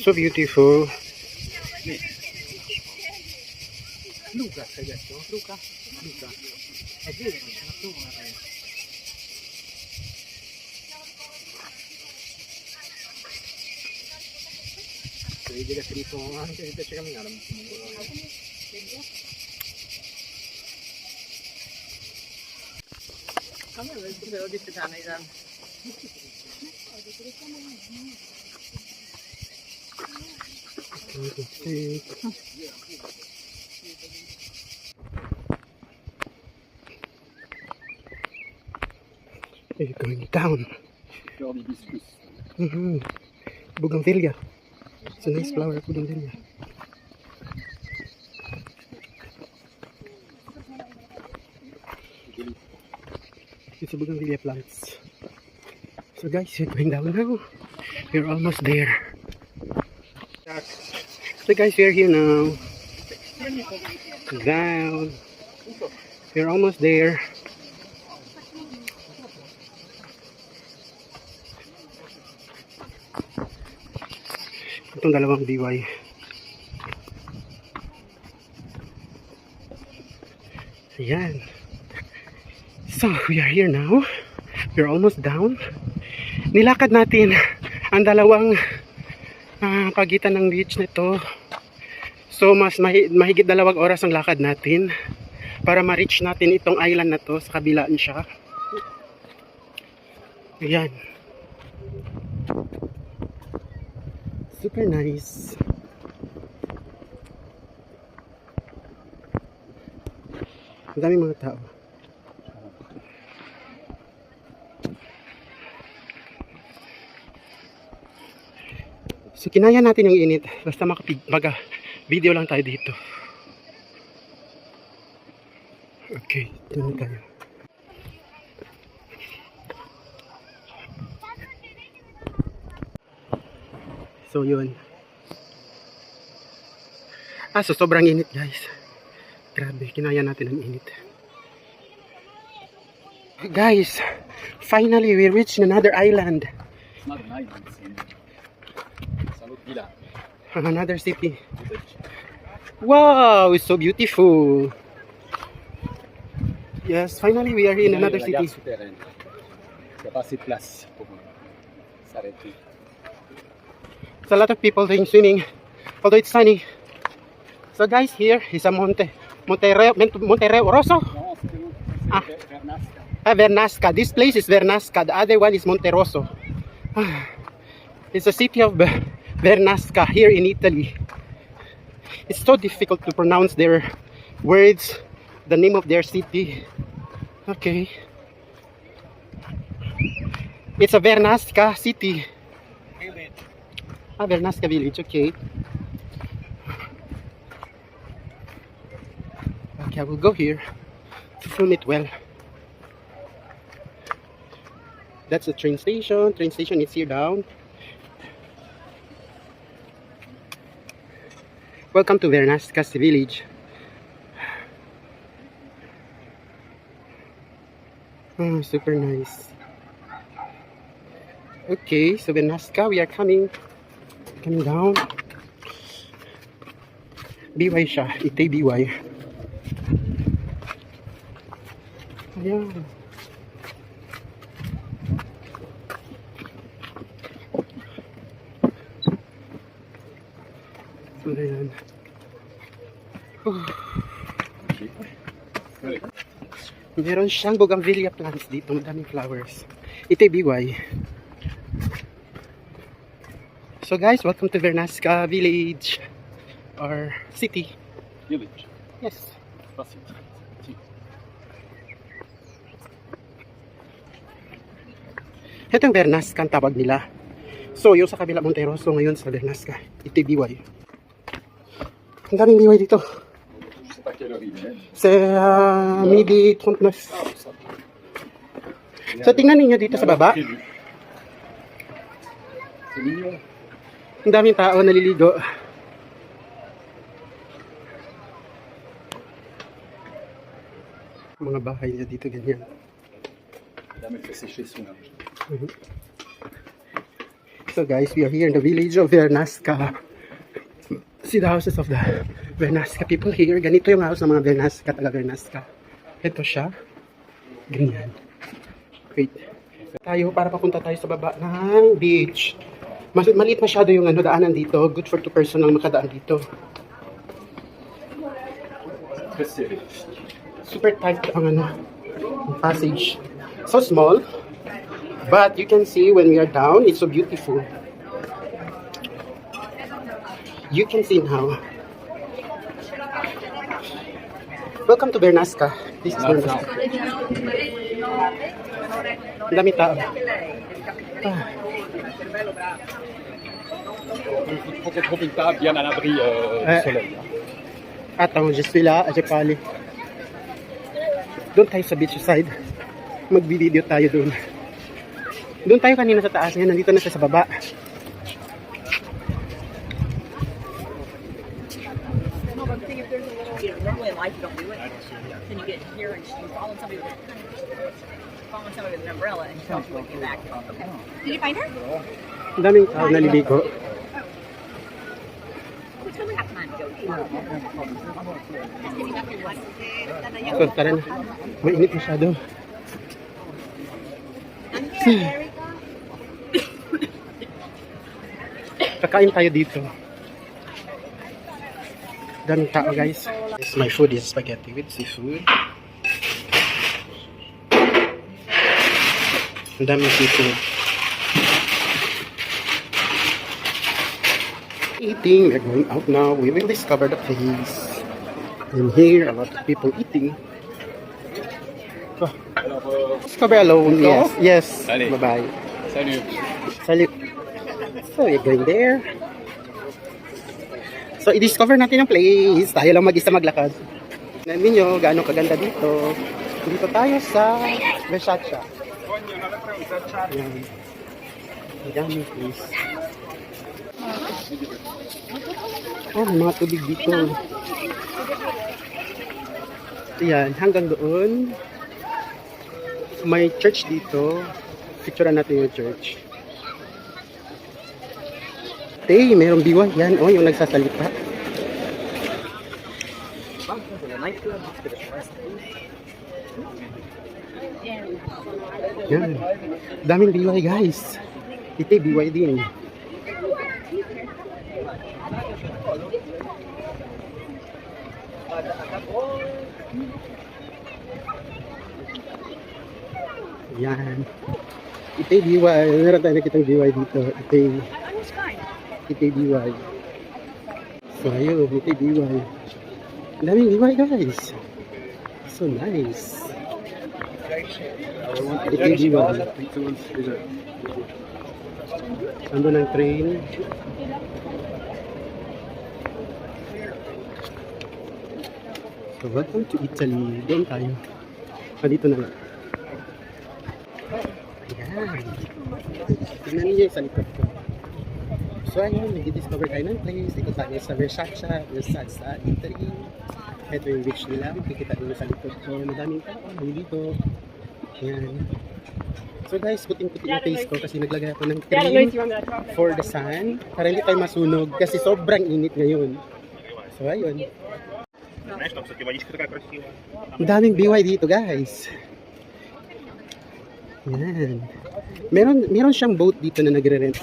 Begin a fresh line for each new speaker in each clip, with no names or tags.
So beautiful.
Luca, hai detto? Luca? Luca. È vero, c'è una torre. Devi dire che anche mi piace camminare un po'. Kamu böyle bir tane ilan.
You're going down.
Fleur d'hibiscus.
Bougainvillea. It's a nice flower, bougainvillea. It's a bougainvillea plants. So guys, we're going down now. We're almost there. So guys, we're here now. Down. We're almost there. Itong dalawang DY. Ayan. So, we are here now. We're almost down. Nilakad natin ang dalawang pagitan ng beach nito. So, mas mahigit 2 oras ang lakad natin para ma-reach natin itong island na to. Sa kabilaan siya. Ayan. Super nice. Ang daming mga tao. So kinaya natin yung init. Basta video lang tayo dito. Okay, doon na tayo. So yun. So sobrang init guys. Grabe, kinaya natin ang init. Guys, finally we reached another island.
It's not an island, it's Villa.
Another city. Wow, it's so beautiful. Yes, finally we are in another city. There's a lot of people doing swimming, although it's sunny. So guys, here is a Monte Rosso. Vernasca. This place is Vernasca. The other one is Monte Rosso. It's the city of Vernasca here in Italy. It's so difficult to pronounce their words, the name of their city. Okay. It's a Vernasca city. Vernasca village, okay. Okay, I will go here to film it well. That's the train station. Train station is here down. Welcome to Vernasca village. Oh, super nice. Okay, so Vernasca, we are coming down. BY siya, Itay BY. Ayan. So ayan. Meron siyang bougainvillea plants dito, madaming flowers. Itay BY. So guys, welcome to Vernasca village or city.
Village.
Yes. Ito yung Vernasca ang tawag nila. So yung sa kabila Monte Rosso ngayon sa Vernasca. Ito yung BY. Ang daming BY dito. Sa midi 39. So tingnan ninyo dito sa baba. Ang daming tao naliligo. Mga bahay niya dito ganyan.
Dami kasi siya sunod.
So guys, we are here in the village of Vernasca. See the houses of the Vernasca people here. Ganito yung house ng mga Vernasca, taga Vernasca. Ito siya. Ganyan. Wait. Tayo para papunta tayo sa baba ng beach. Maliit masyado yung daanan dito. Good for 2 person lang makadaan dito. Super tight ang ang passage. So small. But you can see when we are down, it's so beautiful. You can see now. Welcome to Vernasca. This is Vernasca. Ang dami tao. Ah.
Il faut être confortable, bien à l'abri du soleil.
Attends, je suis là, je parle. Doon tayo sa beach side. Mag-video tayo doon. Doon tayo kanina sa taas. Ngayon, nandito na siya sa baba.
Normally in life you don't do it. Then you get here and you follow somebody with an umbrella and you tell you when you get back. Okay. Did you find her?
Ang daming tao naliligo.
It's really have time to go.
So, tara na. Mainit masyado. Kakain tayo dito. Daming tao guys. My food is spaghetti with seafood. Ang daming seafood. Eating, we're going out now. We will discover the place. And here, a lot of people eating. Oh. Discover alone, yes. Yes.
Allez.
Bye-bye.
Salut.
Salut. So, we're going there. So, i-discover natin yung place. Tayo lang mag-isa maglakad. Tignan ninyo, gaano kaganda dito. Dito tayo sa Versace. Ayan. Ayan yung place. Oh, may mga tubig dito. Ayan, hanggang doon. May church dito. Picturean natin yung church. Hey, mayroong biwa. Yan, oh, yung nagsasalita. Yan. Daming biway, guys. Ito, biway din. Yan. Ito, biway. Meron tayo nakitang biway dito. Ito, biway. So, ayun, ito, biway. Ang daming biway, guys. So nice. Ito, biway. Ando ng train. So, welcome to Italy. Doon tayo. Dito na lang. Ayan. Tingnan niyo yung sa likod ko. So, ayun. Nag-discover tayo ng place. Dito tayo sa Versace. Italy. Ito yung beach nila. Kikita nyo sa likod ko. Madaming tao. Dito. Ayan. So guys, puting-puting yung face ko kasi naglagay ako ng cream for the sun para hindi tayo masunog kasi sobrang init ngayon. So ayun. Ang daming biway dito guys. Yan. Meron siyang boat dito na nagre-rent.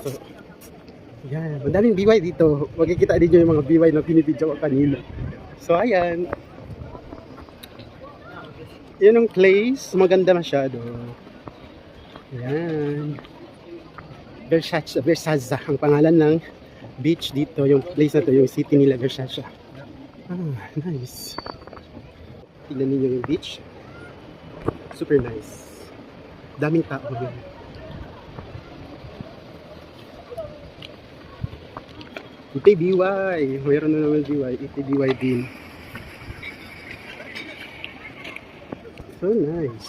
So, yan. Ang daming biway dito. Makikita din nyo yung mga biway na pinipidyo ko kanina. So ayan. Yan ang place. Maganda masyado. Yan. Versace ang pangalan ng beach dito. Yung place na to, yung city nila, Versace. Nice. Tignan niyo yung beach. Super nice. Daming tao din. Ito BY. Mayroon na naman BY. Ito BY din. So nice.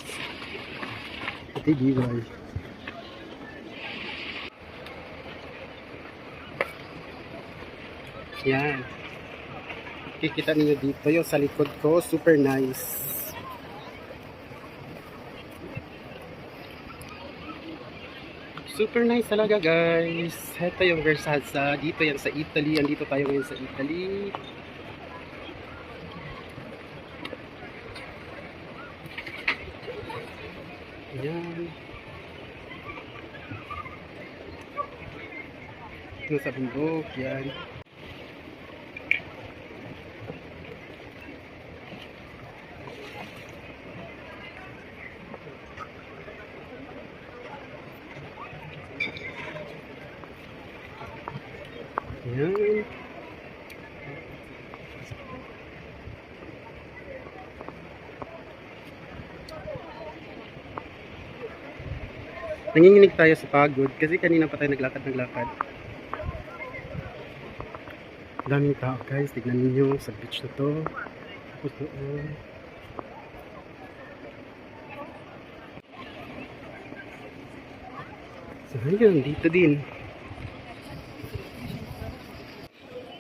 Ito BY. Yan. Kikita niyo dito yung sa likod ko. Super nice. Super nice talaga guys. Ito yung Versace. Dito yan sa Italy. Andito tayo ngayon sa Italy. Ayan. Ito sa bundok. Yan. Ayan. Nanginginig tayo sa pagod kasi kanina pa tayo naglakad. Daming tao guys, tignan ninyo sa beach na to. Tapos doon. So ayun, dito din.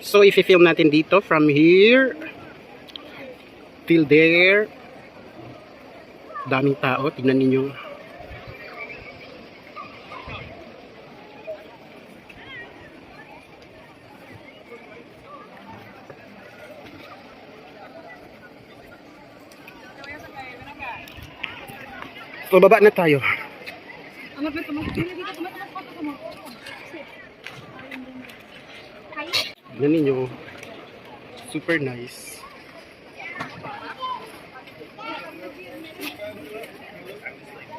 So i-film natin dito from here till there. Daming tao, tignan ninyo. So baba na tayo. Tignan ninyo. Super nice.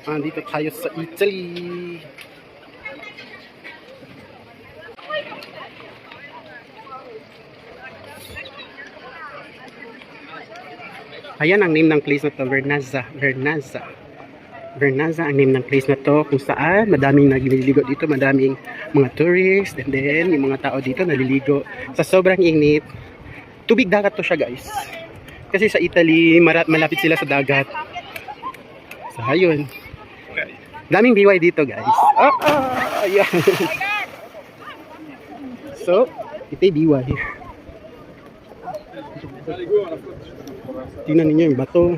Dito tayo sa Italy. Ayan ang name ng place na to, Vernaza ang name ng place na to, kung saan madaming nagliligo dito, madaming mga tourists, and then yung mga tao dito naliligo sa sobrang init. Tubig dagat to siya guys, kasi sa Italy malapit sila sa dagat. So ayun, daming BY dito guys. Ayan. So ito yung BY. Tingnan ninyo yung bato.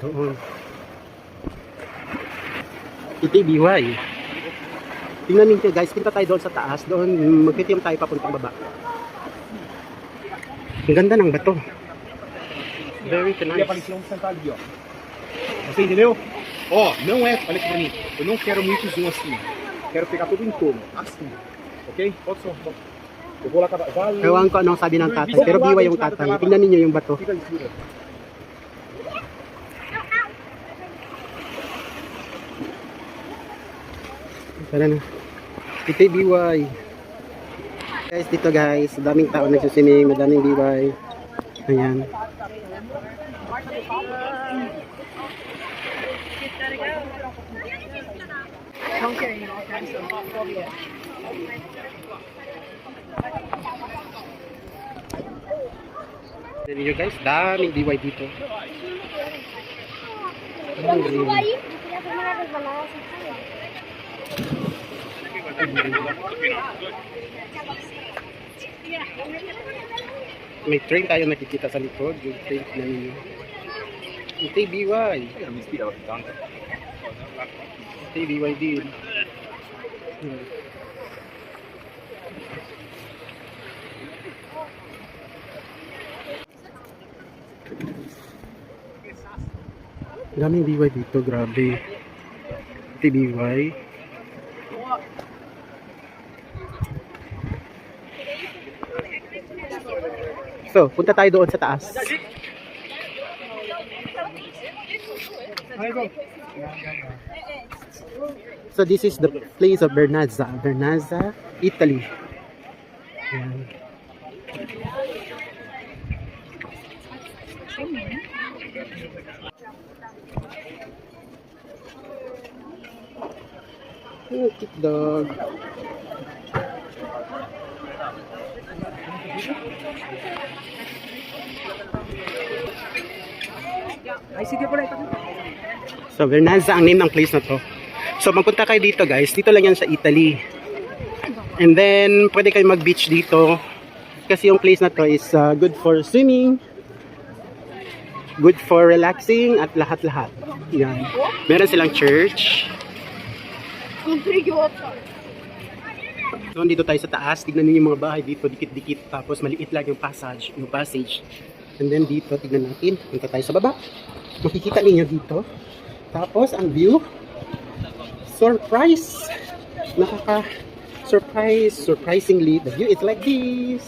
Doon. Ito yung BY. Tingnan ninyo guys, punta tayo doon sa taas. Doon magtitim tayo papuntang baba. Ang ganda ng bato. Very nice.
Você entendeu? Ó, não é, olha aqui pra mim. Eu não quero muito zoom assim. Quero pegar tudo em torno, assim. Ok? Pode só. Eu vou lá acabar. Valeu.
Ewan ko anong sabi ng tatay, pero BY yung tatay. Tingnan ninyo yung bato.
Fica ali, segura.
Tara na. Ito yung BY. Guys, dito guys, daming tao nagsusiming, madaming BY. Ayan. Tignan niyo guys, daming BY dito. May train tayo nakikita sa likod, yung train na ninyo. Ito yung BY. Ito yung BY din. Daming BY dito, grabe. Ito yung BY. So, punta tayo doon sa taas. So, this is the place of Vernaza. Vernaza, Italy. Ayan. Oh, cute dog. So, Vernaza ang name ng place na to. So, magpunta kayo dito guys. Dito lang yan sa Italy. And then, pwede kayo mag-beach dito. kasi yung place na to is good for swimming, good for relaxing, at lahat-lahat. Yan. Meron silang church. So, dito tayo sa taas. Tignan niyo yung mga bahay dito, dikit-dikit. Tapos, maliit lang yung passage. And then, dito, tignan natin. Punta tayo sa baba. Makikita ninyo dito. Tapos, ang view. Surprise! Surprisingly, the view is like this.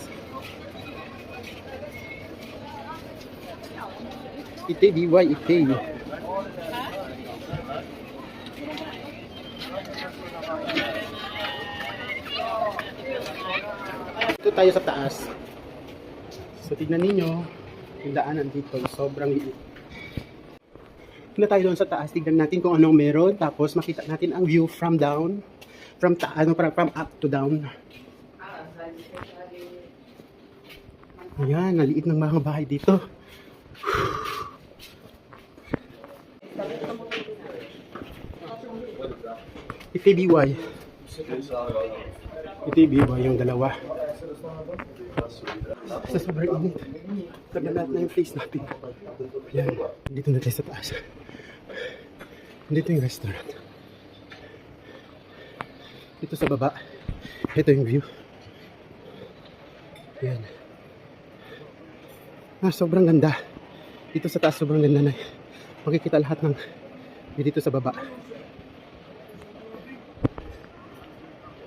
Ite, biway, ite. Ito tayo sa taas. So, tignan ninyo yung daanan dito. Sobrang liit. Tignan tayo doon sa taas. Tignan natin kung anong meron. Tapos, makita natin ang view from down. From up to down. Ayan, naliit ng mga bahay dito. ITBY. ITBY yung dalawa. Sa sobrang init. Naglalat na yung place natin. Ayan, dito na tayo sa taas. Dito yung restaurant. Ito sa baba. Ito yung view. Ayan. Sobrang ganda. Dito sa taas sobrang ganda na. Makikita lahat ng dito sa baba.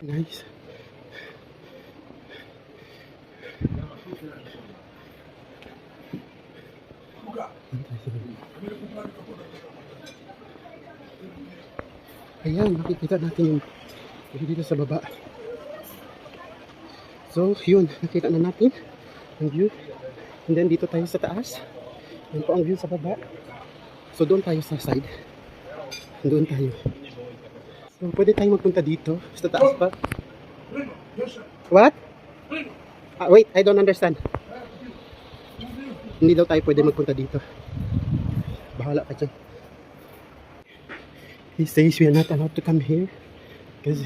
Nice. Ayan, makikita natin yung dito sa baba. So, yun, nakita na natin ang view. And then dito tayo sa taas. Yan po ang view sa baba. So, doon tayo sa side. Doon tayo. So, pwede tayong magpunta dito. Sa taas pa. What? Wait, I don't understand. Hindi daw tayo pwede magpunta dito. Bahala ka dyan. He says we are not allowed to come here. Because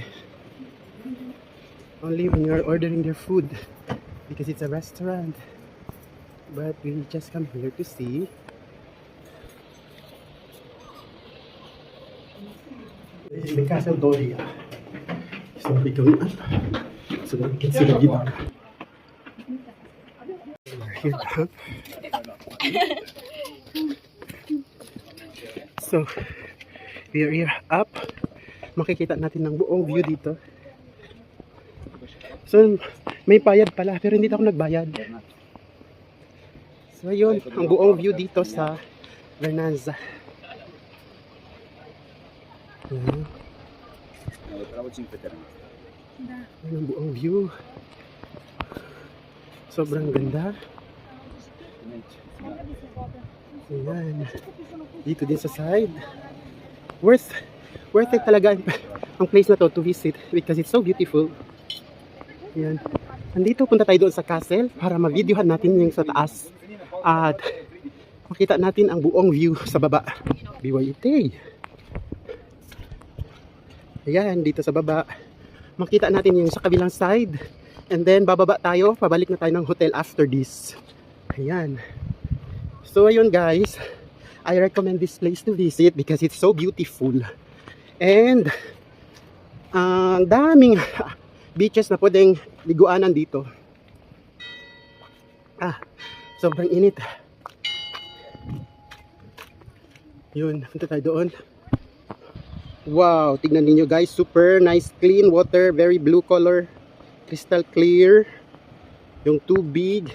only when you are ordering their food. Because it's a restaurant. But we just come here to see. This is the Castle Doria. So we're going up. So that we can see the view. We're here now. So we are here up. Makikita natin ng buong view dito. So may bayad pala pero hindi ako nagbayad. So yun, ang buong view dito sa Vernazza. Ayan. Ayan ang buong view. Sobrang ganda. Ayan. Dito din sa side. Worth it talaga ang place na to visit because it's so beautiful. Ayan. Andito, punta tayo doon sa castle para ma-videohan natin yung sa taas. At makita natin ang buong view sa baba. BYT. Ayan, dito sa baba. Makita natin yung sa kabilang side. And then, bababa tayo. Pabalik na tayo ng hotel after this. Ayan. So, ayun guys. I recommend this place to visit because it's so beautiful. And, ang daming beaches na pwedeng liguanan dito. Sobrang init. Yun, punta tayo doon. Wow, tignan niyo guys, super nice clean water, very blue color, crystal clear yung tubig.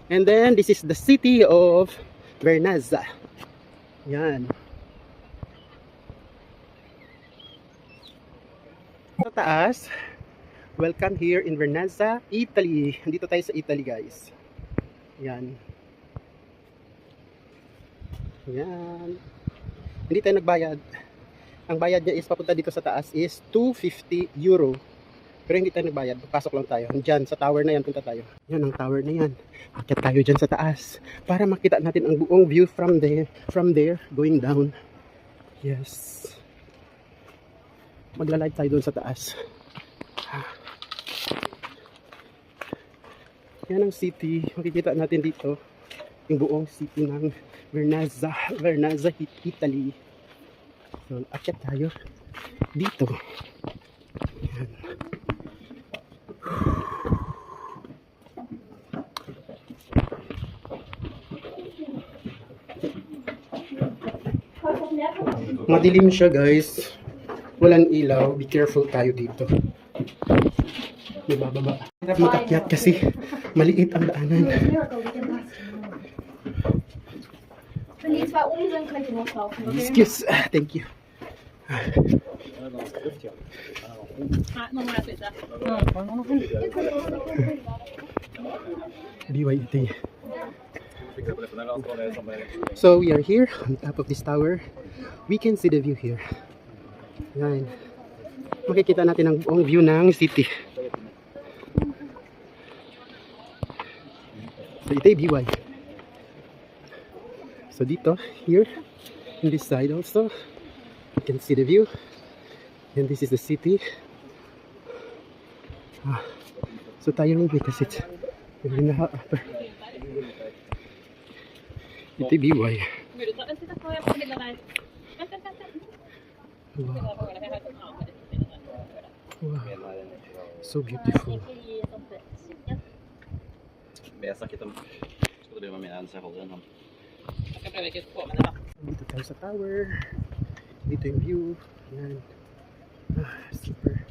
And then this is the city of Vernazza. Yan. Sa taas, welcome here in Vernazza, Italy. Nandito tayo sa Italy guys. Yan. Yan. Hindi tayo nagbayad. Ang bayad niya is papunta dito sa taas is 250 euro. Pero hindi tayo nagbayad. Pasok lang tayo. Diyan sa tower na yan punta tayo. Yan ang tower na yan. Akyat tayo dyan sa taas para makita natin ang buong view from there going down. Yes. Magla-live tayo doon sa taas. Yan ang city. Makikita natin dito yung buong city ng Vernazza, Italy. So, akyat tayo dito. Yan. Madilim siya, guys. Walang ilaw. Be careful tayo dito. May bababa. Makakyat kasi maliit ang daanan.
Die zwei oben sind, könnt ihr noch laufen. Okay?
Excuse. Thank you. BYT. So we are here on top of this tower. We can see the view here. Yan. Makikita natin ang buong view ng city. So ito yung BY. So dito, here, in this side also, you can see the view. And this is the city. So tiring because it's really hot. Ito yung BY. Wow. Wow. So beautiful. Dito tayo sa tower. Dito yung view. Yan. Super.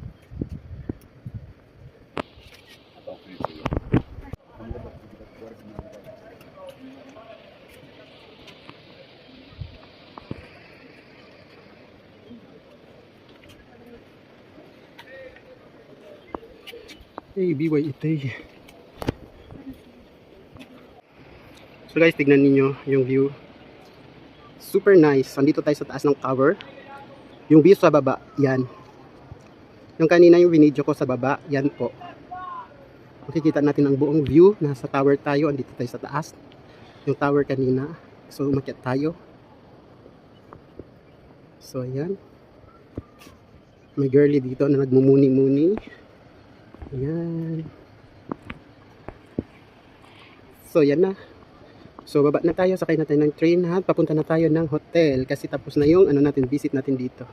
Hey, BYT. So guys, tignan niyo yung view. Super nice. Andito tayo sa taas ng tower. Yung view sa baba, yan. Yung kanina yung video ko sa baba, yan po. Makikita natin ang buong view. Nasa tower tayo, andito tayo sa taas. Yung tower kanina. So umakyat tayo. So ayan. May girlie dito na nagmumuni-muni. Ayan. So yan na. So baba na tayo, sakay na tayo ng train at papunta na tayo ng hotel kasi tapos na yung ano natin, visit natin dito.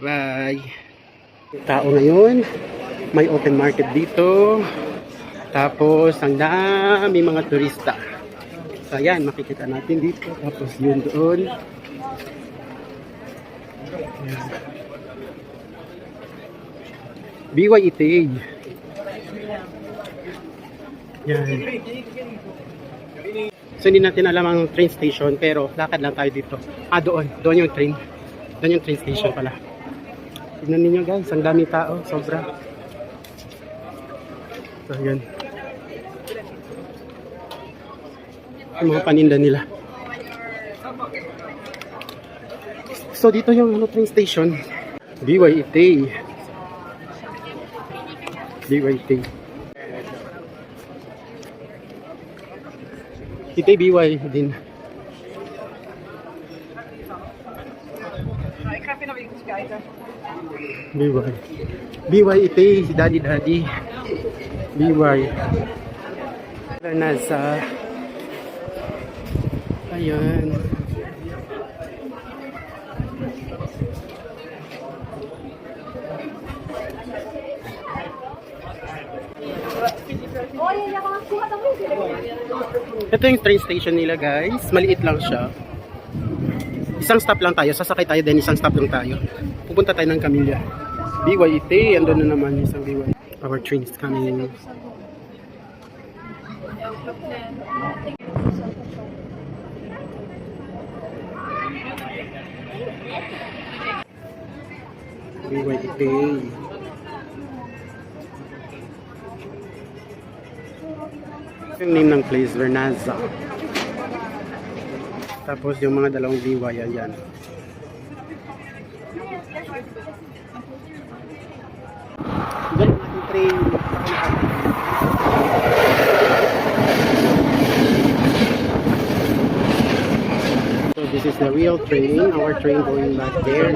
Bye! Tao ngayon, may open market dito. Tapos ang dami mga turista. So ayan, makikita natin dito. Tapos yun doon. Ayan. BYT. Yan. So hindi natin alam ang train station pero lakad lang tayo dito. Doon yung train. Doon yung train station pala. Tignan niyo guys, ang dami tao, sobra. So yan. Yung mga paninda nila. So dito yung train station. BYT. BYT. Ito BY din. BY. BY ito si Daddy. BY. Nasa. Ayan. Ito yung train station nila guys. Maliit lang siya. Isang stop lang tayo. Sasakay tayo din. Isang stop lang tayo. Pupunta tayo ng Camilla. BYT. Andun na naman isang BYT. Our train is coming. BYT. Yung name ng place, Vernazza. Tapos yung mga dalawang BY, yan. Diyan yung ating train. So this is the real train. Our train going back there.